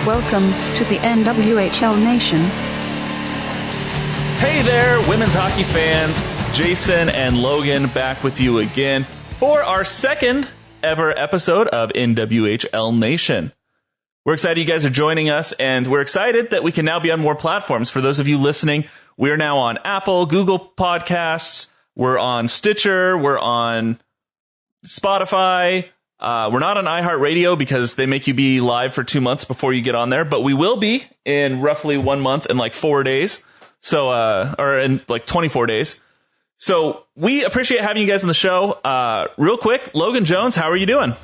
Welcome to the NWHL Nation. Hey there, women's hockey fans. Jason and Logan back with you again for our second ever episode of NWHL Nation. We're excited you guys are joining us, and we're excited that we can now be on more platforms. For those of you listening, we're now on Apple, Google Podcasts, we're on Stitcher, we're on Spotify. We're not on iHeartRadio because they make you be live for 2 months before you get on there, but we will be in roughly 1 month and like 4 days. So, or in like 24 days. So we appreciate having you guys on the show. Real quick, Logan Jones, how are you doing?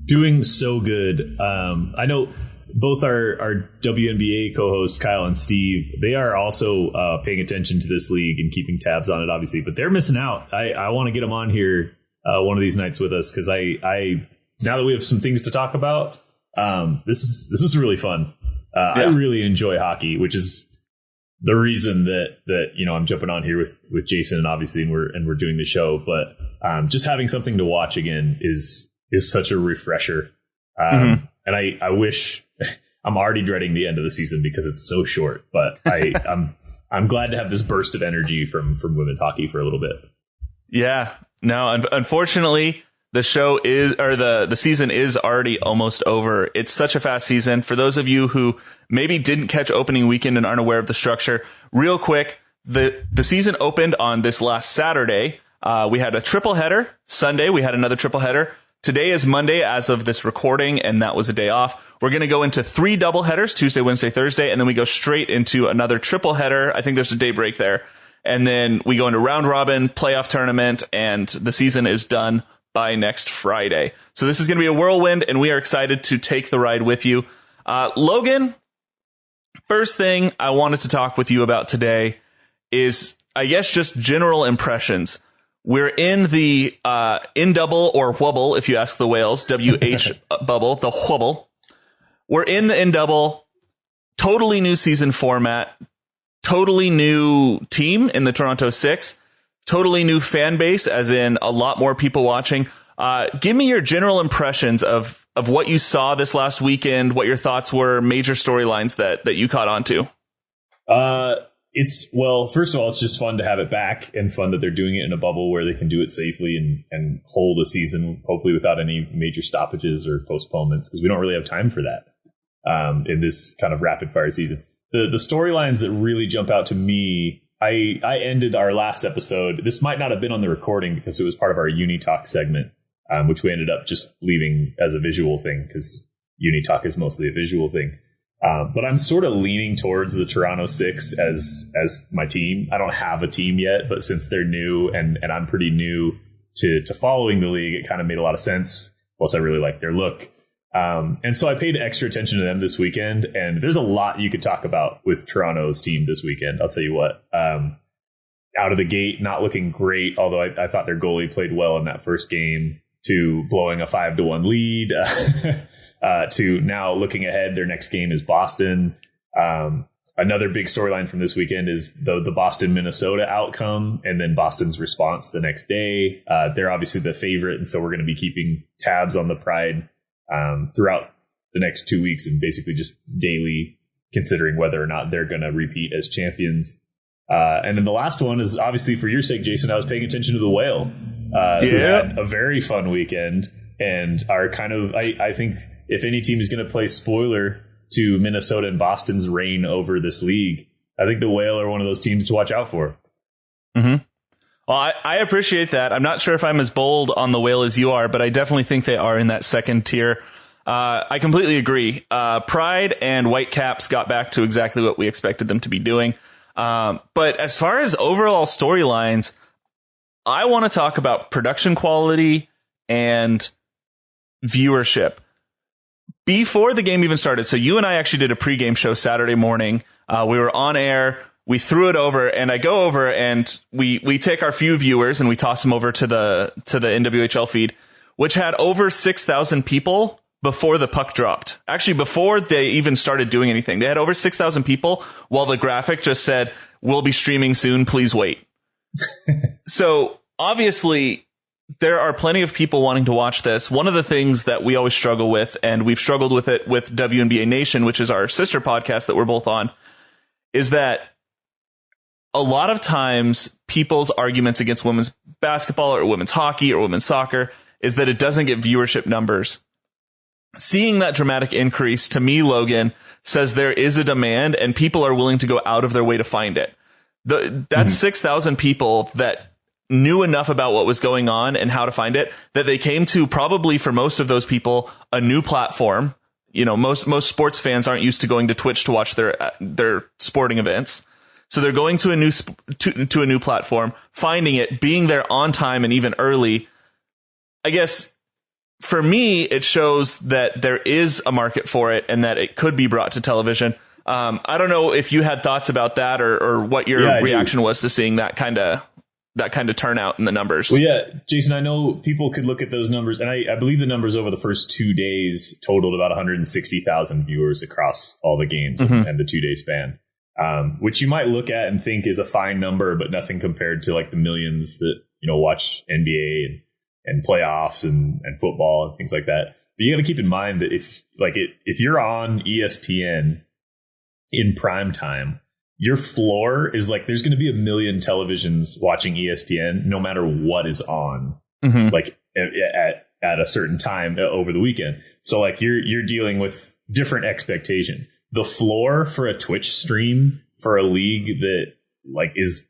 Doing so good. I know both our WNBA co-hosts, Kyle and Steve, they are also paying attention to this league and keeping tabs on it, obviously, but they're missing out. I want to get them on here one of these nights with us because I now that we have some things to talk about, this is really fun. Yeah. I really enjoy hockey, which is the reason that you know I'm jumping on here with Jason and obviously and we're doing the show. But just having something to watch again is such a refresher. And I wish I'm already dreading the end of the season because it's so short. But I'm glad to have this burst of energy from women's hockey for a little bit. Yeah, no, unfortunately, the show is, or the season is already almost over. It's such a fast season. For those of you who maybe didn't catch opening weekend and aren't aware of the structure, real quick, the season opened on this last Saturday. We had a triple header. Sunday, we had another triple header. Today is Monday as of this recording, and that was a day off. We're going to go into 3 double headers, Tuesday, Wednesday, Thursday, and then we go straight into another triple header. I think there's a day break there. And then we go into round robin, playoff tournament, and the season is done by next Friday. So this is going to be a whirlwind, and we are excited to take the ride with you. Logan, first thing I wanted to talk with you about today is, I guess, just general impressions. We're in the in double or whubble, if you ask the whales, WH bubble, the whubble. We're in the in double, totally new season format, totally new team in the Toronto Six, totally new fan base, as in a lot more people watching. Give me your general impressions of what you saw this last weekend, what your thoughts were, major storylines that you caught on to. Well, first of all, it's just fun to have it back and fun that they're doing it in a bubble where they can do it safely and hold a season, hopefully without any major stoppages or postponements, because we don't really have time for that in this kind of rapid fire season. The storylines that really jump out to me, I ended our last episode. This might not have been on the recording because it was part of our Uni Talk segment, which we ended up just leaving as a visual thing because Uni Talk is mostly a visual thing. But I'm sort of leaning towards the Toronto Six as my team. I don't have a team yet, but since they're new and I'm pretty new to following the league, it kind of made a lot of sense. Plus, I really like their look. And so I paid extra attention to them this weekend, and there's a lot you could talk about with Toronto's team this weekend. I'll tell you what, out of the gate, not looking great, although I thought their goalie played well in that first game, to blowing a 5-1 lead, to now looking ahead. Their next game is Boston. Another big storyline from this weekend is the Boston-Minnesota outcome and then Boston's response the next day. They're obviously the favorite, and so we're going to be keeping tabs on the Pride throughout the next 2 weeks and basically just daily considering whether or not they're going to repeat as champions. And then the last one is obviously for your sake, Jason. I was paying attention to the Whale. Who had a very fun weekend and are kind of, I think if any team is going to play spoiler to Minnesota and Boston's reign over this league, I think the Whale are one of those teams to watch out for. Mm-hmm. Well, I appreciate that. I'm not sure if I'm as bold on the Whale as you are, but I definitely think they are in that second tier. I completely agree. Pride and Whitecaps got back to exactly what we expected them to be doing. But as far as overall storylines, I want to talk about production quality and viewership. Before the game even started, so you and I actually did a pregame show Saturday morning. We were on air. We threw it over, and I go over and we take our few viewers and we toss them over to the NWHL feed, which had over 6,000 people before the puck dropped. Actually, before they even started doing anything, they had over 6,000 people while the graphic just said, "We'll be streaming soon. Please wait." So obviously, there are plenty of people wanting to watch this. One of the things that we always struggle with, and we've struggled with it with WNBA Nation, which is our sister podcast that we're both on, is that a lot of times people's arguments against women's basketball or women's hockey or women's soccer is that it doesn't get viewership numbers. Seeing that dramatic increase, to me, Logan, says there is a demand and people are willing to go out of their way to find it. That's 6,000 people that knew enough about what was going on and how to find it that they came to, probably for most of those people, a new platform. You know, most sports fans aren't used to going to Twitch to watch their sporting events. So they're going to a new platform, finding it, being there on time and even early. I guess for me, it shows that there is a market for it and that it could be brought to television. I don't know if you had thoughts about that or what your reaction was to seeing that kind of turnout in the numbers. Well, yeah, Jason, I know people could look at those numbers, and I believe the numbers over the first 2 days totaled about 160,000 viewers across all the games and the 2-day span. Which you might look at and think is a fine number, but nothing compared to like the millions that, you know, watch NBA and playoffs and football and things like that. But you got to keep in mind that if you're on ESPN in prime time, your floor is like, there's going to be a million televisions watching ESPN no matter what is on, like at a certain time over the weekend. So like you're dealing with different expectations. The floor for a Twitch stream for a league that like is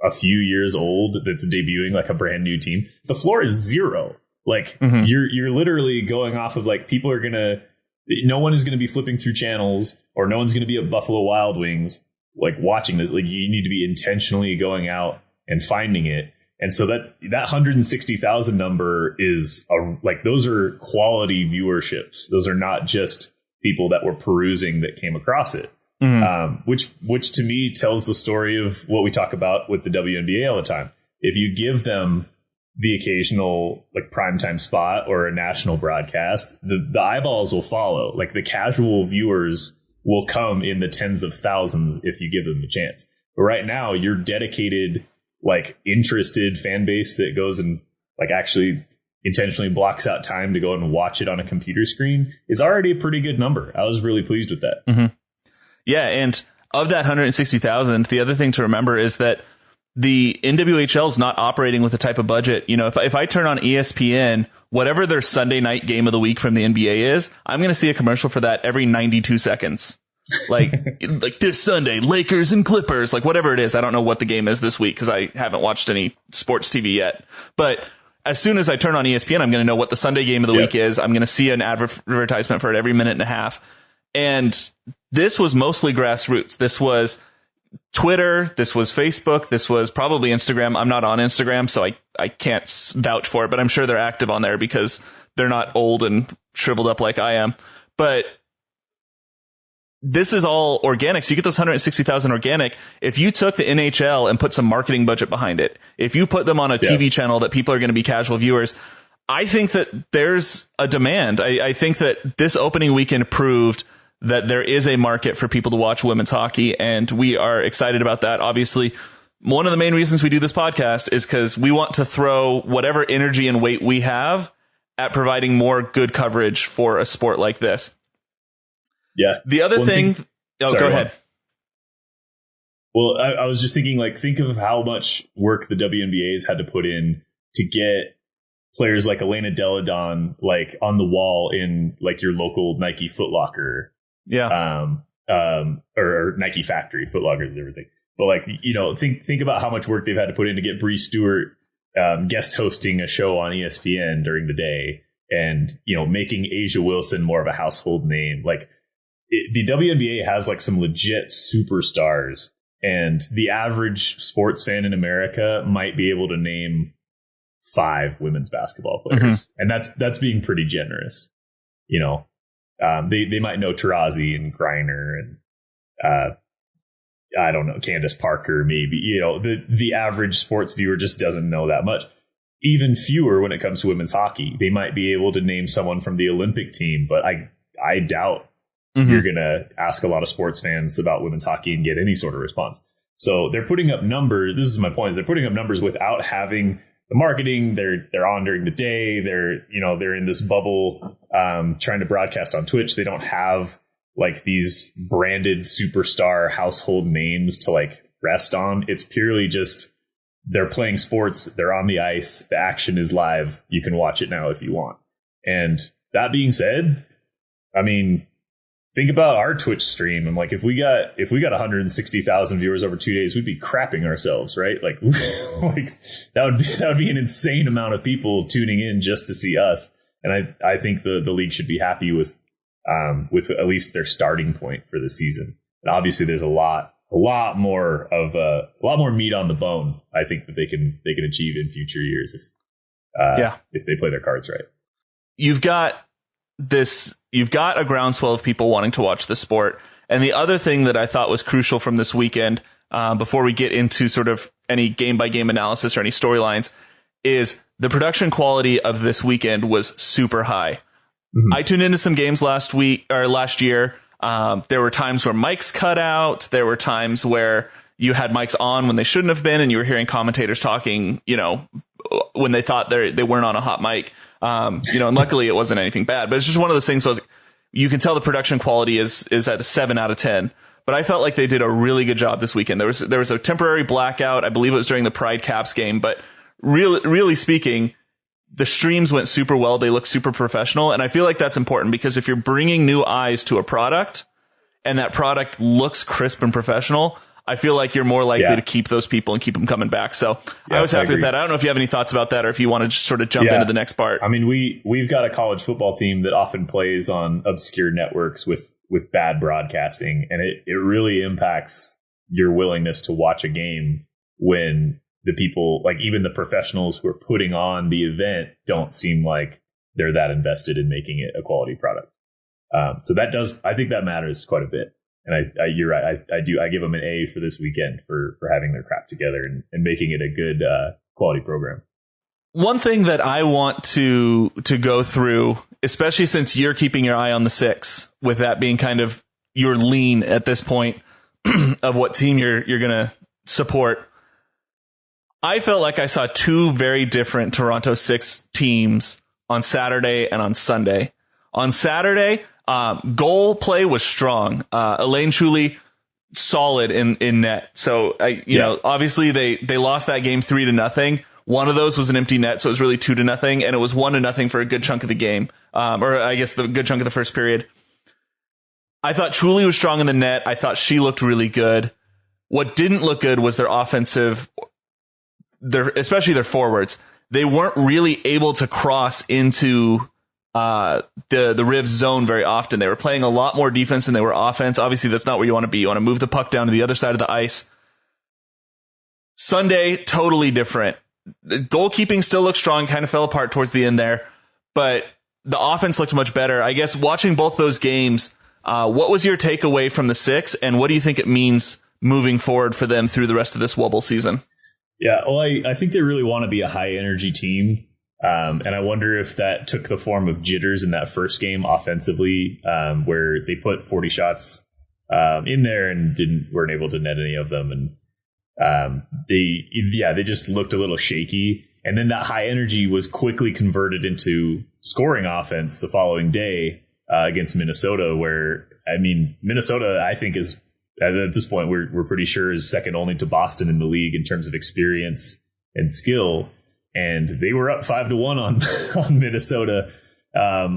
a few years old, that's debuting like a brand new team, the floor is 0. Like you're literally going off of like, no one is going to be flipping through channels, or no one's going to be at Buffalo Wild Wings like watching this. Like you need to be intentionally going out and finding it. And so that 160,000 number is like, those are quality viewerships. Those are not just people that were perusing that came across it, which to me tells the story of what we talk about with the WNBA all the time. If you give them the occasional like primetime spot or a national broadcast, the eyeballs will follow. Like the casual viewers will come in the tens of thousands if you give them a chance. But right now, your dedicated, like interested fan base that goes and like actually intentionally blocks out time to go and watch it on a computer screen is already a pretty good number. I was really pleased with that. Yeah. And of that 160,000, the other thing to remember is that the NWHL is not operating with the type of budget. You know, if I turn on ESPN, whatever their Sunday night game of the week from the NBA is, I'm going to see a commercial for that every 92 seconds. Like this Sunday, Lakers and Clippers, like whatever it is. I don't know what the game is this week because I haven't watched any sports TV yet. But as soon as I turn on ESPN, I'm going to know what the Sunday game of the week is. I'm going to see an advertisement for it every minute and a half. And this was mostly grassroots. This was Twitter. This was Facebook. This was probably Instagram. I'm not on Instagram, so I can't vouch for it, but I'm sure they're active on there because they're not old and shriveled up like I am. But this is all organic. So you get those 160,000 organic. If you took the NHL and put some marketing budget behind it, if you put them on a TV channel that people are going to be casual viewers, I think that there's a demand. I think that this opening weekend proved that there is a market for people to watch women's hockey, and we are excited about that. Obviously, one of the main reasons we do this podcast is because we want to throw whatever energy and weight we have at providing more good coverage for a sport like this. Yeah. The other thing... go ahead. Well, I was just thinking, like, think of how much work the WNBA has had to put in to get players like Elena Deladon, like, on the wall in, like, your local Nike Foot Locker. Yeah. Or Nike Factory, Foot Lockers and everything. But, like, you know, think about how much work they've had to put in to get Bree Stewart guest hosting a show on ESPN during the day and, you know, making Asia Wilson more of a household name. Like, the WNBA has like some legit superstars, and the average sports fan in America might be able to name 5 women's basketball players. And that's being pretty generous. You know, they might know Taurasi and Griner and, I don't know, Candace Parker, maybe. You know, the average sports viewer just doesn't know that much. Even fewer when it comes to women's hockey. They might be able to name someone from the Olympic team, but I doubt you're going to ask a lot of sports fans about women's hockey and get any sort of response. So they're putting up numbers. This is my point, is they're putting up numbers without having the marketing. They're on during the day. They're in this bubble trying to broadcast on Twitch. They don't have like these branded superstar household names to like rest on. It's purely just they're playing sports. They're on the ice. The action is live. You can watch it now if you want. And that being said, I mean, think about our Twitch stream. And like, if we got 160,000 viewers over 2 days, we'd be crapping ourselves, right? Like, like that would be an insane amount of people tuning in just to see us. And I think the league should be happy with at least their starting point for the season. And obviously there's a lot more meat on the bone. I think that they can achieve in future years if they play their cards right. You've got a groundswell of people wanting to watch the sport. And the other thing that I thought was crucial from this weekend, before we get into sort of any game by game analysis or any storylines, is the production quality of this weekend was super high. Mm-hmm. I tuned into some games last year. There were times where mics cut out. There were times where you had mics on when they shouldn't have been, and you were hearing commentators talking, when they thought they weren't on a hot mic. And luckily it wasn't anything bad, but it's just one of those things was you can tell the production quality is at a 7 out of 10, but I felt like they did a really good job this weekend. There was a temporary blackout. I believe it was during the Pride Caps game, but really speaking, the streams went super well. They look super professional. And I feel like that's important because if you're bringing new eyes to a product and that product looks crisp and professional, I feel like you're more likely to keep those people and keep them coming back. So I was happy with that. I don't know if you have any thoughts about that or if you want to just sort of jump into the next part. I mean, we've got a college football team that often plays on obscure networks with bad broadcasting. And it really impacts your willingness to watch a game when the people, like even the professionals who are putting on the event, don't seem like they're that invested in making it a quality product. So I think that matters quite a bit. And you're right. I give them an A for this weekend for having their crap together and making it a good quality program. One thing that I want to go through, especially since you're keeping your eye on the 6, with that being kind of your lean at this point of what team you're going to support. I felt like I saw 2 very different Toronto 6 teams on Saturday and on Sunday. On Saturday, goal play was strong. Elaine Chuli, solid in net. So, obviously they lost that game 3-0. One of those was an empty net, so it was really 2-0, and it was 1-0 for a good chunk of the game, or I guess the good chunk of the first period. I thought Chuli was strong in the net. I thought she looked really good. What didn't look good was their offensive, especially their forwards. They weren't really able to cross into the Rivs zone very often. They were playing a lot more defense than they were offense. Obviously, that's not where you want to be. You want to move the puck down to the other side of the ice. Sunday, totally different. The goalkeeping still looked strong, kind of fell apart towards the end there, but the offense looked much better. I guess watching both those games, what was your takeaway from the 6, and what do you think it means moving forward for them through the rest of this Wubble season? Yeah, well, I think they really want to be a high-energy team, and I wonder if that took the form of jitters in that first game offensively, where they put 40 shots in there and weren't able to net any of them, and they just looked a little shaky. And then that high energy was quickly converted into scoring offense the following day against Minnesota, where, I mean, Minnesota, I think, is at this point, we're pretty sure is second only to Boston in the league in terms of experience and skill. And they were up 5-1 on Minnesota,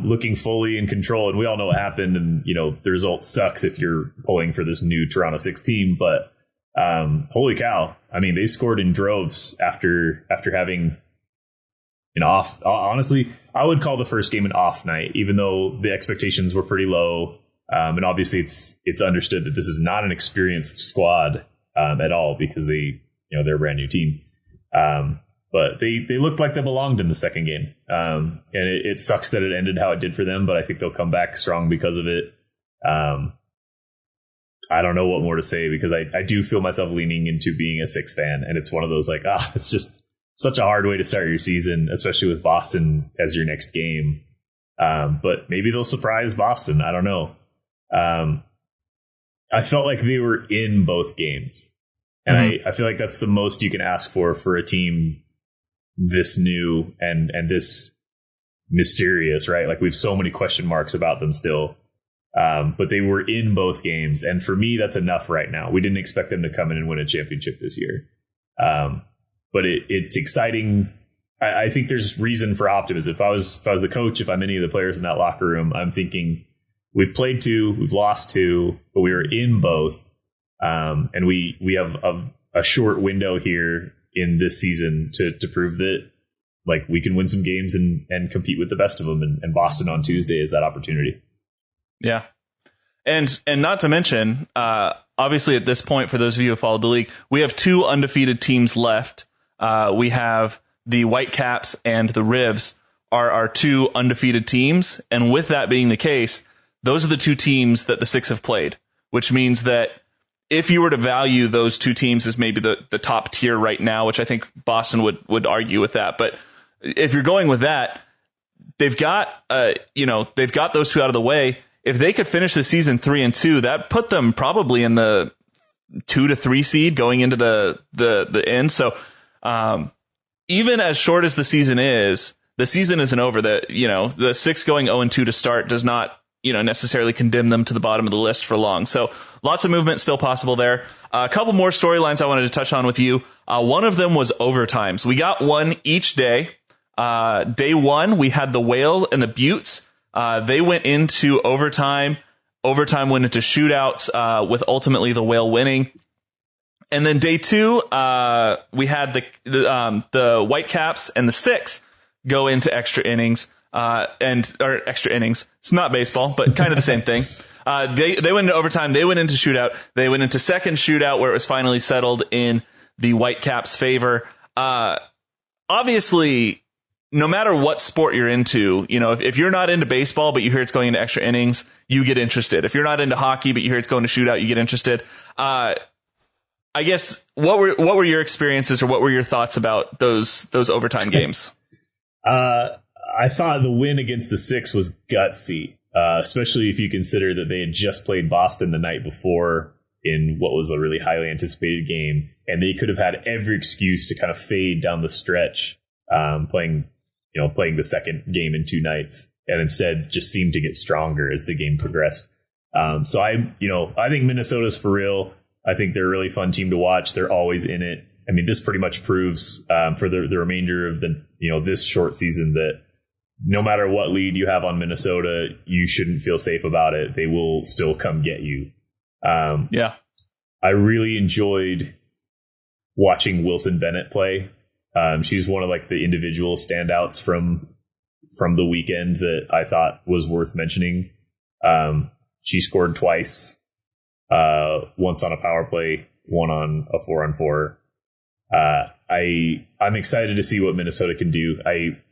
looking fully in control. And we all know what happened. And, the result sucks if you're pulling for this new Toronto 6 team. But holy cow. I mean, they scored in droves after having an off. Honestly, I would call the first game an off night, even though the expectations were pretty low. And obviously it's understood that this is not an experienced squad at all, because they're a brand new team. But they looked like they belonged in the second game. And it sucks that it ended how it did for them, but I think they'll come back strong because of it. I don't know what more to say, because I do feel myself leaning into being a 6 fan. And it's one of those it's just such a hard way to start your season, especially with Boston as your next game. But maybe they'll surprise Boston. I don't know. I felt like they were in both games. And I feel like that's the most you can ask for a team this new and this mysterious, right? Like we have so many question marks about them still. But they were in both games. And for me, that's enough right now. We didn't expect them to come in and win a championship this year. But it's exciting. I think there's reason for optimism. If I was the coach, if I'm any of the players in that locker room, I'm thinking we've played 2, we've lost 2, but we were in both. And we have a short window here in this season to prove that like we can win some games and compete with the best of them. And Boston on Tuesday is that opportunity. Yeah. And not to mention, obviously at this point, for those of you who followed the league, we have 2 undefeated teams left. We have the Whitecaps and the Rivs are our 2 undefeated teams. And with that being the case, those are the 2 teams that the Six have played, which means that if you were to value those 2 teams as maybe the top tier right now, which I think Boston would argue with that. But if you're going with that, they've got those 2 out of the way. If they could finish the season 3-2, that put them probably in the 2 to 3 seed going into the end. So even as short as the season isn't over. The Six going 0-2 to start does not necessarily condemn them to the bottom of the list for long. So lots of movement still possible there. A couple more storylines I wanted to touch on with you. One of them was overtimes. We got one each day. Day 1, we had the Whale and the Buttes. They went into overtime. Overtime went into shootouts, with ultimately the Whale winning. And then day 2, we had the Whitecaps and the Six go into extra innings, or extra innings. It's not baseball, but kind of the same thing. They went into overtime. They went into shootout. They went into second shootout where it was finally settled in the Whitecaps' favor. Obviously, no matter what sport you're into, if you're not into baseball, but you hear it's going into extra innings, you get interested. If you're not into hockey, but you hear it's going to shootout, you get interested. I guess what were your experiences, or what were your thoughts about those overtime games? I thought the win against the Six was gutsy, especially if you consider that they had just played Boston the night before in what was a really highly anticipated game, and they could have had every excuse to kind of fade down the stretch, playing the second game in 2 nights, and instead just seemed to get stronger as the game progressed. So I think Minnesota's for real. I think they're a really fun team to watch. They're always in it. I mean, this pretty much proves for the remainder of this short season that no matter what lead you have on Minnesota, you shouldn't feel safe about it. They will still come get you. Yeah. I really enjoyed watching Wilson Bennett play. She's one of the individual standouts from the weekend that I thought was worth mentioning. She scored twice, once on a power play, one on a 4-on-4. I'm excited to see what Minnesota can do.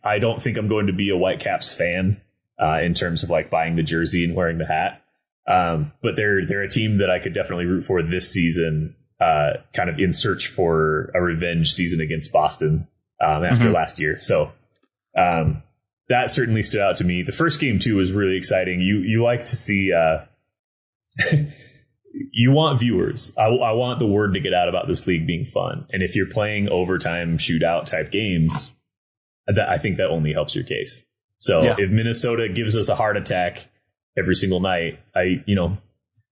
I don't think I'm going to be a Whitecaps fan, in terms of buying the jersey and wearing the hat. But they're a team that I could definitely root for this season, kind of in search for a revenge season against Boston, after last year. So, that certainly stood out to me. The first game too was really exciting. You like to see, you want viewers. I want the word to get out about this league being fun. And if you're playing overtime shootout type games, I think that only helps your case. So if Minnesota gives us a heart attack every single night,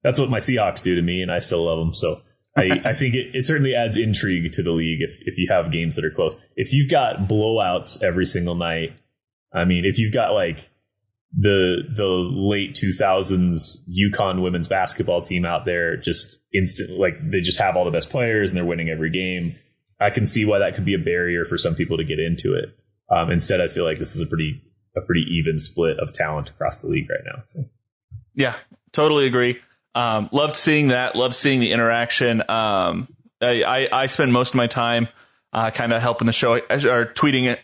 that's what my Seahawks do to me, and I still love them. So I think it certainly adds intrigue to the league if you have games that are close. If you've got blowouts every single night, I mean, if you've got the late 2000s UConn women's basketball team out there, just they just have all the best players and they're winning every game, I can see why that could be a barrier for some people to get into it. Instead, I feel like this is a pretty even split of talent across the league right now. So. Yeah, totally agree. Loved seeing that. Loved seeing the interaction. I spend most of my time kind of helping the show, or tweeting it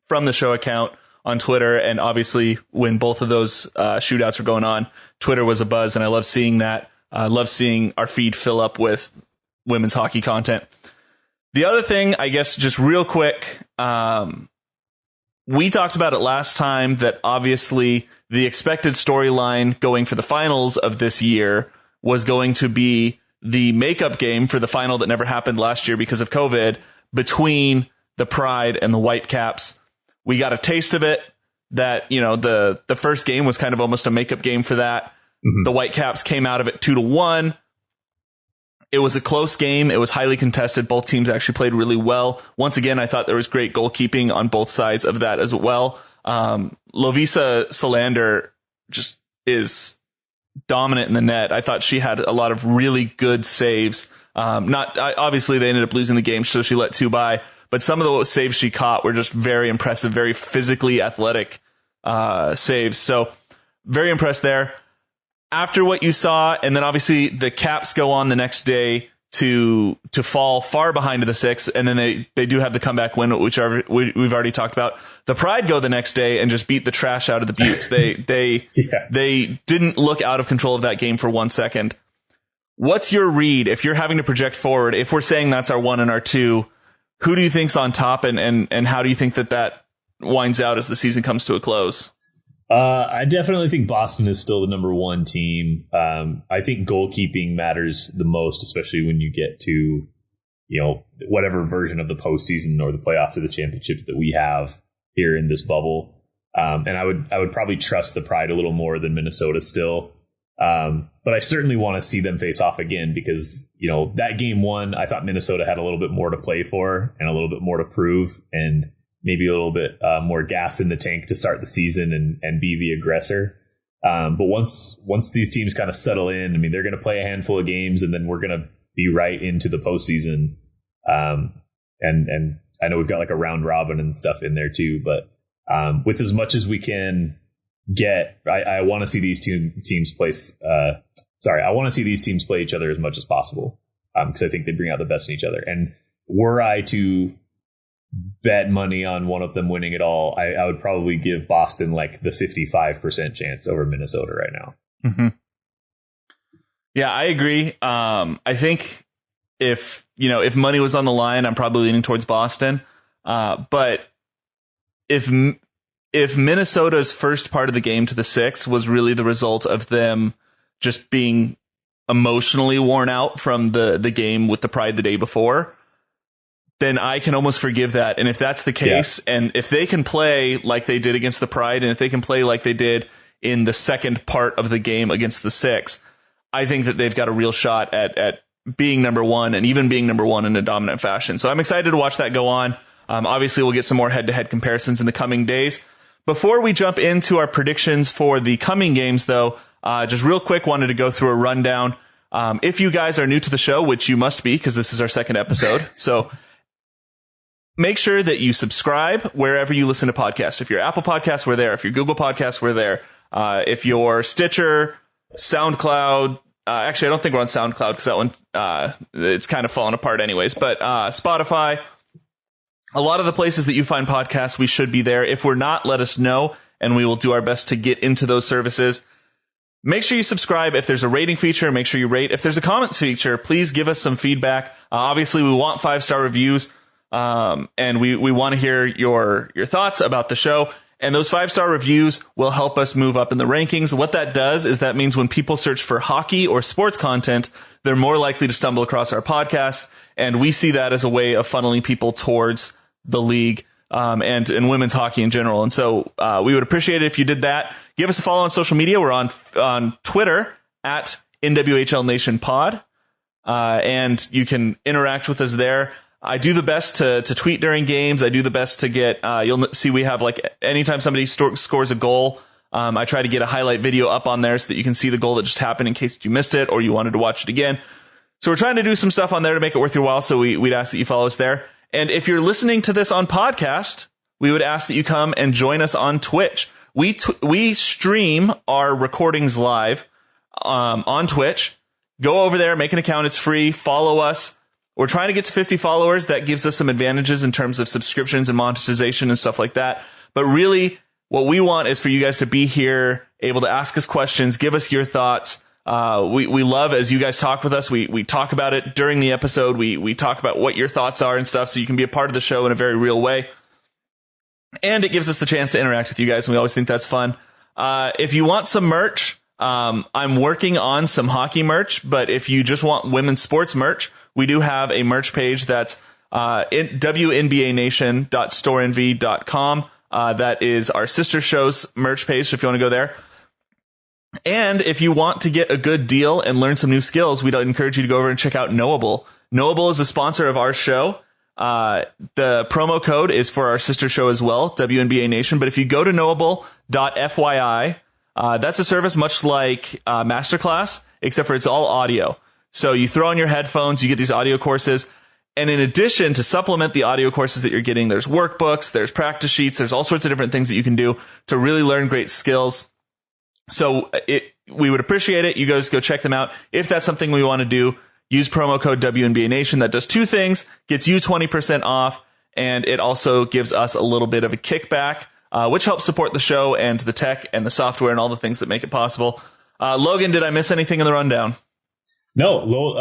from the show account on Twitter. And obviously, when both of those shootouts were going on, Twitter was a buzz, and I love seeing that. I love seeing our feed fill up with women's hockey content. The other thing, I guess, just real quick, we talked about it last time that obviously the expected storyline going for the finals of this year was going to be the makeup game for the final that never happened last year because of COVID between the Pride and the Whitecaps. We got a taste of it that, the first game was kind of almost a makeup game for that. The Whitecaps came out of it 2-1. It was a close game. It was highly contested. Both teams actually played really well. Once again, I thought there was great goalkeeping on both sides of that as well. Lovisa Salander just is dominant in the net. I thought she had a lot of really good saves. Obviously they ended up losing the game, so she let 2 by, but some of the saves she caught were just very impressive, very physically athletic saves. So very impressed there. After what you saw, and then obviously the Caps go on the next day to fall far behind to the 6, and then they do have the comeback win, which we've already talked about. The Pride go the next day and just beat the trash out of the Buttes. They didn't look out of control of that game for 1 second. What's your read if you're having to project forward? If we're saying that's our 1 and our 2, who do you think's on top, and how do you think that winds out as the season comes to a close? I definitely think Boston is still the number 1 team. I think goalkeeping matters the most, especially when you get to, whatever version of the postseason or the playoffs or the championships that we have here in this bubble. And I would probably trust the Pride a little more than Minnesota still. But I certainly want to see them face off again because, that game 1, I thought Minnesota had a little bit more to play for and a little bit more to prove, and maybe a little bit more gas in the tank to start the season and be the aggressor. But once these teams kind of settle in, I mean, they're going to play a handful of games and then we're going to be right into the postseason. And I know we've got like a round robin and stuff in there too, but with as much as we can get, I want to see these teams play. I want to see these teams play each other as much as possible because I think they bring out the best in each other. And were I to bet money on one of them winning it all, I would probably give Boston like the 55% chance over Minnesota right now. Mm-hmm. Yeah, I agree. I think if money was on the line, I'm probably leaning towards Boston. But if Minnesota's first part of the game to the 6 was really the result of them just being emotionally worn out from the game with the Pride the day before, then I can almost forgive that. And if that's the case, and if they can play like they did against the Pride, and if they can play like they did in the second part of the game against the 6, I think that they've got a real shot at being number 1 and even being number 1 in a dominant fashion. So I'm excited to watch that go on. Obviously, we'll get some more head-to-head comparisons in the coming days. Before we jump into our predictions for the coming games, though, just real quick, wanted to go through a rundown. If you guys are new to the show, which you must be because this is our second episode, so make sure that you subscribe wherever you listen to podcasts. If you're Apple Podcasts, we're there. If you're Google Podcasts, we're there. If you're Stitcher, SoundCloud, actually, I don't think we're on SoundCloud because that one, it's kind of fallen apart anyways, but Spotify, a lot of the places that you find podcasts, we should be there. If we're not, let us know, and we will do our best to get into those services. Make sure you subscribe. If there's a rating feature, make sure you rate. If there's a comment feature, please give us some feedback. Obviously, we want 5-star reviews. And we want to hear your thoughts about the show. And those 5-star reviews will help us move up in the rankings. What that does is that means when people search for hockey or sports content, they're more likely to stumble across our podcast. And we see that as a way of funneling people towards the league, and women's hockey in general. And so, we would appreciate it if you did that. Give us a follow on social media. We're on Twitter at NWHL Nation Pod. And you can interact with us there. I do the best to tweet during games. I do the best to get, you'll see we have like anytime somebody scores a goal, I try to get a highlight video up on there so that you can see the goal that just happened in case you missed it or you wanted to watch it again. So we're trying to do some stuff on there to make it worth your while. So we'd ask that you follow us there. And if you're listening to this on podcast, we would ask that you come and join us on Twitch. We stream our recordings live, on Twitch. Go over there, make an account. It's free. Follow us. We're trying to get to 50 followers. That gives us some advantages in terms of subscriptions and monetization and stuff like that. But really, what we want is for you guys to be here, able to ask us questions, give us your thoughts. We love as you guys talk with us. We talk about it during the episode. We talk about what your thoughts are and stuff, so you can be a part of the show in a very real way. And it gives us the chance to interact with you guys, and we always think that's fun. If you want some merch, I'm working on some hockey merch, but if you just want women's sports merch, we do have a merch page that's WNBAnation.storenvy.com. That is our sister show's merch page, so if you want to go there. And if you want to get a good deal and learn some new skills, we'd encourage you to go over and check out Knowable. Knowable is a sponsor of our show. The promo code is for our sister show as well, WNBA Nation. But if you go to knowable.fyi, that's a service much like Masterclass, except for it's all audio. So you throw on your headphones, you get these audio courses. And in addition, to supplement the audio courses that you're getting, there's workbooks, there's practice sheets, there's all sorts of different things that you can do to really learn great skills. So we would appreciate it. You guys go check them out. If that's something we want to do, use promo code WNBA Nation. That does two things, gets you 20% off, and it also gives us a little bit of a kickback, which helps support the show and the tech and the software and all the things that make it possible. Logan, did I miss anything in the rundown? No,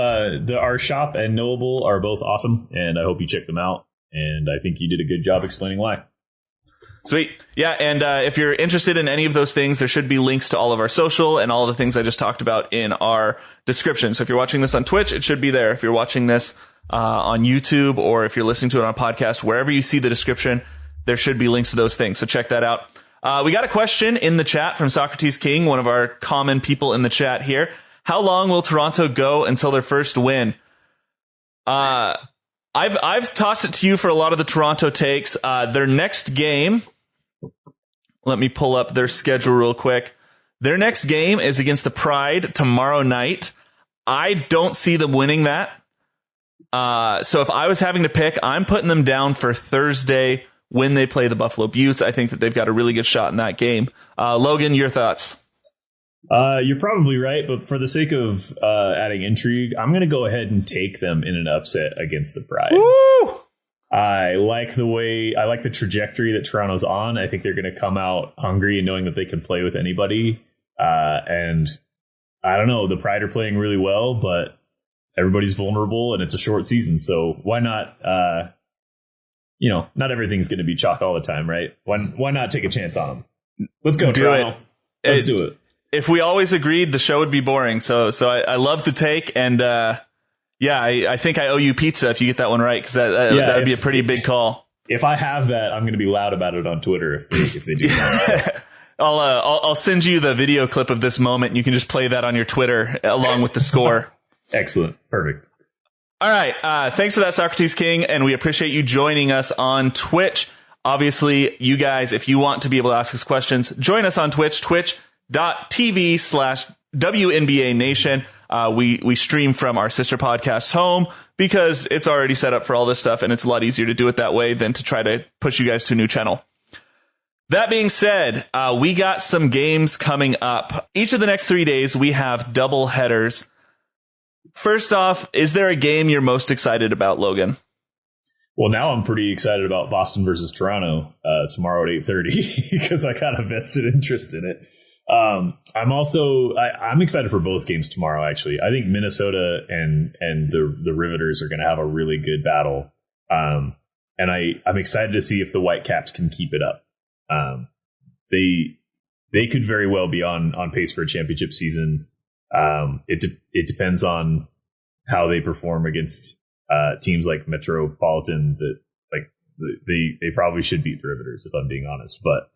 our shop and Knowable are both awesome, and I hope you check them out. And I think you did a good job explaining why. Sweet. Yeah, and if you're interested in any of those things, there should be links to all of our social and all of the things I just talked about in our description. So if you're watching this on Twitch, it should be there. If you're watching this on YouTube, or if you're listening to it on a podcast, wherever you see the description, there should be links to those things. So check that out. We got a question in the chat from Socrates King, one of our common people in the chat here. How long will Toronto go until their first win? I've tossed it to you for a lot of the Toronto takes. Their next game, let me pull up their schedule real quick. Their next game is against the Pride tomorrow night. I don't see them winning that. So if I was having to pick, I'm putting them down for Thursday when they play the Buffalo Buttes. I think that they've got a really good shot in that game. Logan, your thoughts? You're probably right, but for the sake of adding intrigue, I'm going to go ahead and take them in an upset against the Pride. Woo! I like the trajectory that Toronto's on. I think they're going to come out hungry and knowing that they can play with anybody. And I don't know, the Pride are playing really well, but everybody's vulnerable and it's a short season. So why not, not everything's going to be chalk all the time, right? Why not take a chance on them? Let's go, Toronto. Let's do it. If we always agreed, the show would be boring. So I love the take, and I think I owe you pizza if you get that one right, because that would be a pretty big call. If I have that, I'm going to be loud about it on Twitter if they do that. So. I'll send you the video clip of this moment, and you can just play that on your Twitter along with the score. Excellent, perfect. All right, thanks for that, Socrates King, and we appreciate you joining us on Twitch. Obviously, you guys, if you want to be able to ask us questions, join us on Twitch. twitch.tv/WNBA Nation. We stream from our sister podcast's home because it's already set up for all this stuff, and it's a lot easier to do it that way than to try to push you guys to a new channel. That being said, we got some games coming up. Each of the next 3 days, we have double headers. First off, is there a game you're most excited about, Logan? Well, now I'm pretty excited about Boston versus Toronto tomorrow at 8:30 because I got a vested interest in it. I'm excited for both games tomorrow, actually. I think Minnesota and the Riveters are going to have a really good battle. And I'm excited to see if the Whitecaps can keep it up. They could very well be on pace for a championship season. It depends on how they perform against teams like Metropolitan that they probably should beat the Riveters, if I'm being honest. But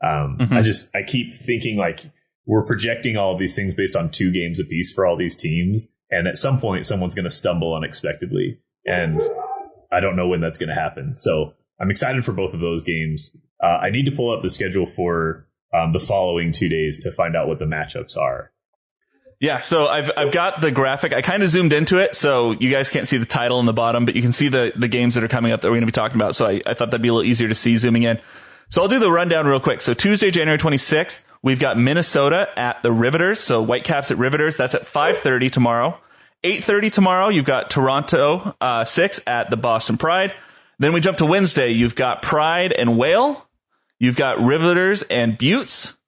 I keep thinking like we're projecting all of these things based on 2 games apiece for all these teams. And at some point, someone's going to stumble unexpectedly. And I don't know when that's going to happen. So I'm excited for both of those games. I need to pull up the schedule for the following 2 days to find out what the matchups are. Yeah, so I've got the graphic. I kind of zoomed into it, so you guys can't see the title in the bottom, but you can see the games that are coming up that we're going to be talking about. So I thought that'd be a little easier to see zooming in. So I'll do the rundown real quick. So Tuesday, January 26th, we've got Minnesota at the Riveters. So Whitecaps at Riveters. That's at 5:30 tomorrow. 8:30 tomorrow, you've got Toronto 6 at the Boston Pride. Then we jump to Wednesday. You've got Pride and Whale. You've got Riveters and Buttes.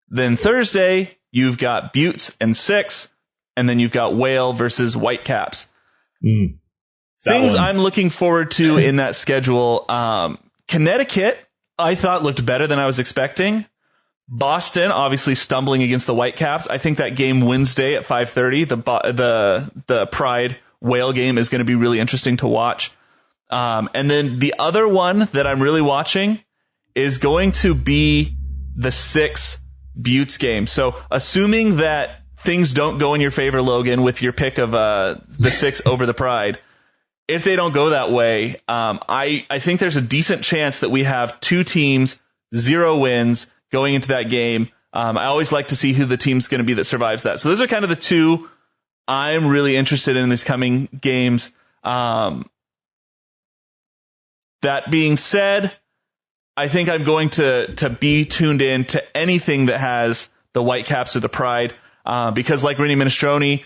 Then Thursday, you've got Buttes and 6. And then you've got Whale versus Whitecaps. Things I'm looking forward to in that schedule. Connecticut, I thought looked better than I was expecting. Boston, obviously stumbling against the Whitecaps. I think that game Wednesday at 5:30, the Pride Whale game is going to be really interesting to watch. And then the other one that I'm really watching is going to be the 6 Buttes game. So assuming that things don't go in your favor, Logan, with your pick of the 6 over the Pride, if they don't go that way, I think there's a decent chance that we have 2 teams, 0 wins going into that game. I always like to see who the team's going to be that survives that. So those are kind of the 2 I'm really interested in these coming games. That being said, I think I'm going to be tuned in to anything that has the Whitecaps or the Pride, because like Rennie Minestrone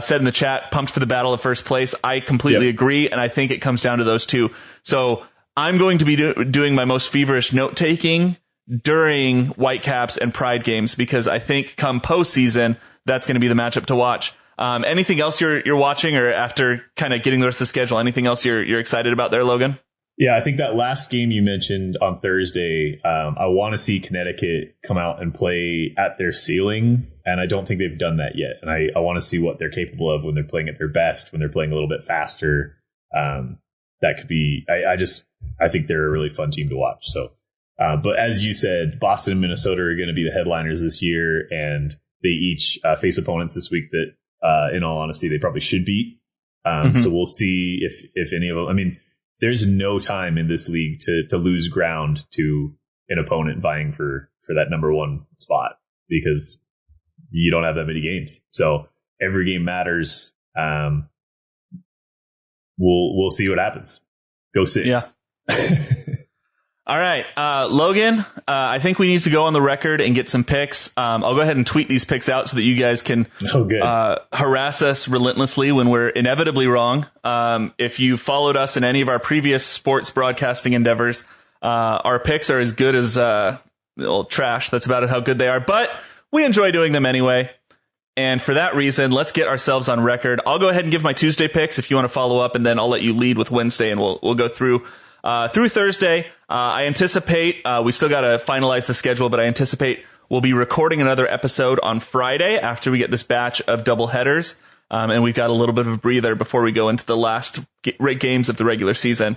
said in the chat, pumped for the battle of first place. I completely agree, and I think it comes down to those 2. So I'm going to be doing my most feverish note-taking during Whitecaps and Pride games, because I think come postseason, that's going to be the matchup to watch. Anything else you're watching, or after kind of getting the rest of the schedule, anything else you're excited about there, Logan? Yeah, I think that last game you mentioned on Thursday, I want to see Connecticut come out and play at their ceiling, and I don't think they've done that yet. And I want to see what they're capable of when they're playing at their best, when they're playing a little bit faster. That could be, I think they're a really fun team to watch. So, but as you said, Boston and Minnesota are going to be the headliners this year, and they each face opponents this week that, in all honesty, they probably should beat. So we'll see if any of them, I mean, there's no time in this league to lose ground to an opponent vying for that number 1 spot, because you don't have that many games. So every game matters. We'll see what happens. Go 6. Yeah. All right, Logan, I think we need to go on the record and get some picks. I'll go ahead and tweet these picks out so that you guys can harass us relentlessly when we're inevitably wrong. If you followed us in any of our previous sports broadcasting endeavors, our picks are as good as trash. That's about how good they are, but we enjoy doing them anyway. And for that reason, let's get ourselves on record. I'll go ahead and give my Tuesday picks if you want to follow up, and then I'll let you lead with Wednesday, and we'll go through Thursday. I anticipate we still got to finalize the schedule, but I anticipate we'll be recording another episode on Friday after we get this batch of double headers, and we've got a little bit of a breather before we go into the last games of the regular season.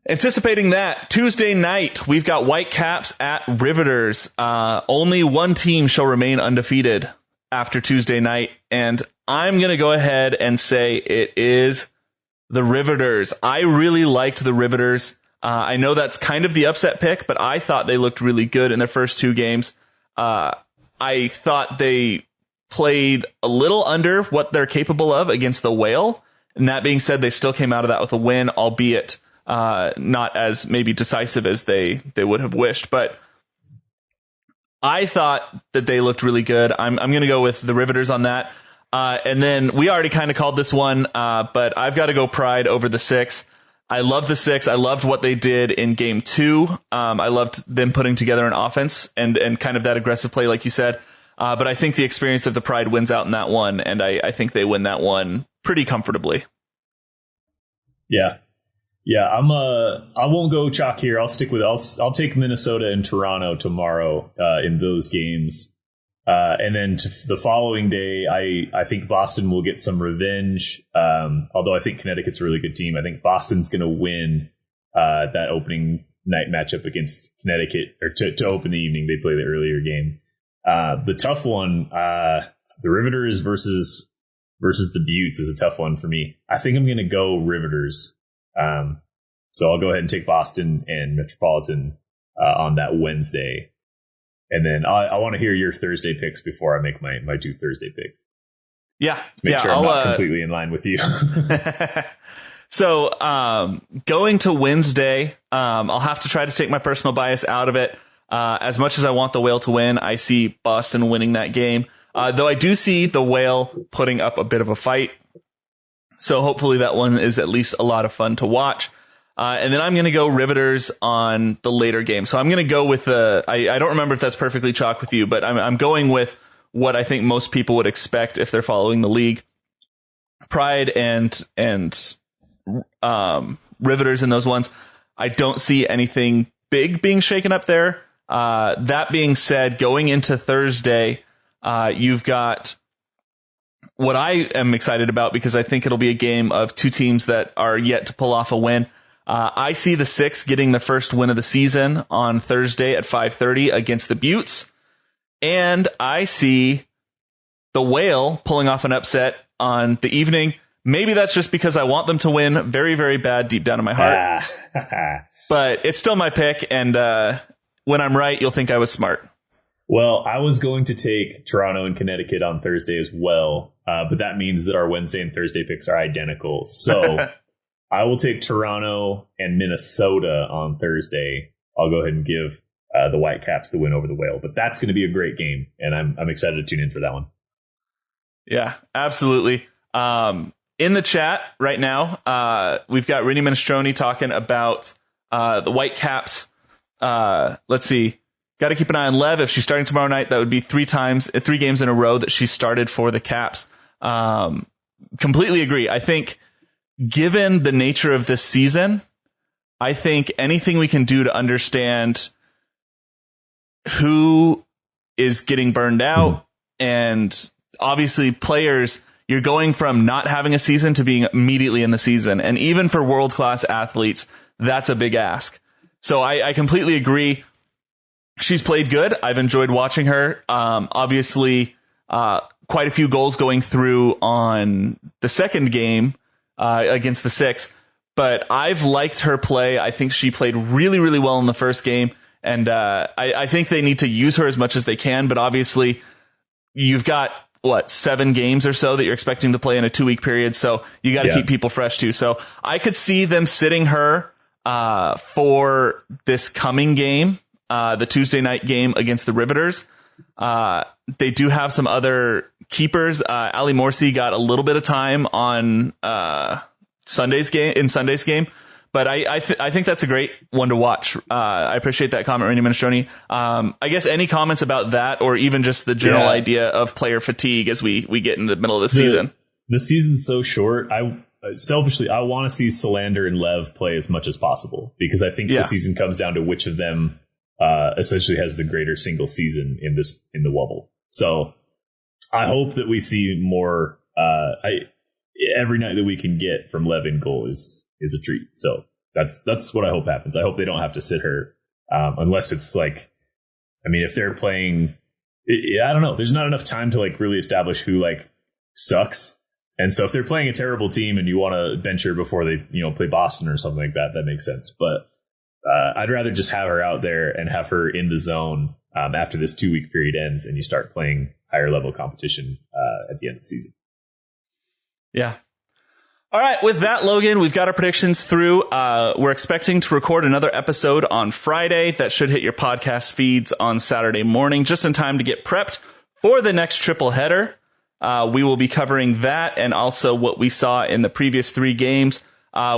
Anticipating that, Tuesday night, we've got Whitecaps at Riveters. Only one team shall remain undefeated after Tuesday night, and I'm going to go ahead and say it is the Riveters. I really liked the Riveters. I know that's kind of the upset pick, but I thought they looked really good in their first 2 games. I thought they played a little under what they're capable of against the Whale. And that being said, they still came out of that with a win, albeit not as maybe decisive as they would have wished. But I thought that they looked really good. I'm going to go with the Riveters on that. And then we already kind of called this one, but I've got to go Pride over the 6. I love the 6. I loved what they did in game 2. I loved them putting together an offense and kind of that aggressive play, like you said. But I think the experience of the Pride wins out in that one, and I think they win that one pretty comfortably. Yeah. I won't go chalk here. I'll stick with, I'll take Minnesota and Toronto tomorrow, in those games. And then the following day, I think Boston will get some revenge. Although I think Connecticut's a really good team. I think Boston's going to win that opening night matchup against Connecticut, or to open the evening. They play the earlier game. The tough one, the Riveters versus the Buttes, is a tough one for me. I think I'm going to go Riveters. So I'll go ahead and take Boston and Metropolitan on that Wednesday. And then I want to hear your Thursday picks before I make my 2 Thursday picks. Yeah. Make sure I'm not completely in line with you. So going to Wednesday, I'll have to try to take my personal bias out of it. As much as I want the Whale to win, I see Boston winning that game. Though I do see the Whale putting up a bit of a fight. So hopefully that one is at least a lot of fun to watch. And then I'm going to go Riveters on the later game. So I'm going to go with I don't remember if that's perfectly chalk with you, but I'm going with what I think most people would expect if they're following the league. Pride and Riveters in those ones. I don't see anything big being shaken up there. That being said, going into Thursday, you've got what I am excited about, because I think it'll be a game of two teams that are yet to pull off a win. I see the Six getting the first win of the season on Thursday at 5:30 against the Buttes. And I see the Whale pulling off an upset on the evening. Maybe that's just because I want them to win very, very bad deep down in my heart. But it's still my pick. And when I'm right, you'll think I was smart. Well, I was going to take Toronto and Connecticut on Thursday as well. But that means that our Wednesday and Thursday picks are identical. So I will take Toronto and Minnesota on Thursday. I'll go ahead and give the Whitecaps the win over the Whale. But that's going to be a great game. And I'm excited to tune in for that one. Yeah, absolutely. In the chat right now, we've got Rinny Minestrone talking about the Whitecaps. Let's see. Got to keep an eye on Lev. If she's starting tomorrow night, that would be 3 games in a row that she started for the Caps. Completely agree. I think given the nature of this season, I think anything we can do to understand who is getting burned out, and obviously players, you're going from not having a season to being immediately in the season. And even for world-class athletes, that's a big ask. So I completely agree. She's played good. I've enjoyed watching her. Obviously, quite a few goals going through on the second game against the Six. But I've liked her play. I think she played really, really well in the first game. And I think they need to use her as much as they can. But obviously, you've got, 7 games or so that you're expecting to play in a 2-week period. So you got to keep people fresh, too. So I could see them sitting her for this coming game. The Tuesday night game against the Riveters. They do have some other keepers. Ali Morsi got a little bit of time on Sunday's game, but I think that's a great one to watch. I appreciate that comment, Randy Minestrone. I guess any comments about that, or even just the general idea of player fatigue as we get in the middle of the season? The season's so short. Selfishly, I want to see Solander and Lev play as much as possible, because I think the season comes down to which of them essentially has the greater single season in the Wubble. So I hope that we see more. Every night that we can get from Lev in goal is a treat. So that's what I hope happens. I hope they don't have to sit her unless it's like, I mean, if they're playing, I don't know. There's not enough time to like really establish who like sucks. And so if they're playing a terrible team and you want to bench her before they play Boston or something like that, that makes sense. But I'd rather just have her out there and have her in the zone after this 2-week period ends and you start playing higher level competition at the end of the season. Yeah. All right. With that, Logan, we've got our predictions through. We're expecting to record another episode on Friday that should hit your podcast feeds on Saturday morning, just in time to get prepped for the next triple header. We will be covering that and also what we saw in the previous 3 games.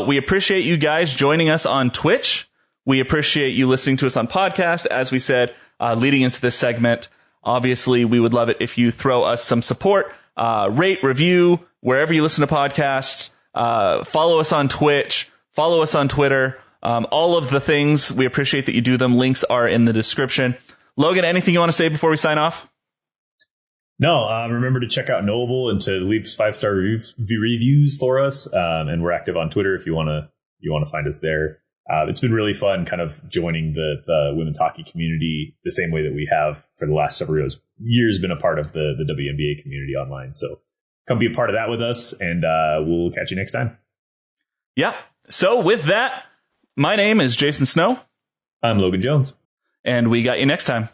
We appreciate you guys joining us on Twitch. We appreciate you listening to us on podcast. As we said, leading into this segment, obviously, we would love it if you throw us some support, rate, review, wherever you listen to podcasts, follow us on Twitch, follow us on Twitter, all of the things. We appreciate that you do them. Links are in the description. Logan, anything you want to say before we sign off? No, remember to check out Knowable and to leave 5-star reviews for us. And we're active on Twitter if you want to find us there. It's been really fun kind of joining the women's hockey community the same way that we have for the last several years been a part of the WNBA community online. So come be a part of that with us, and we'll catch you next time. Yeah. So with that, my name is Jason Snow. I'm Logan Jones. And we got you next time.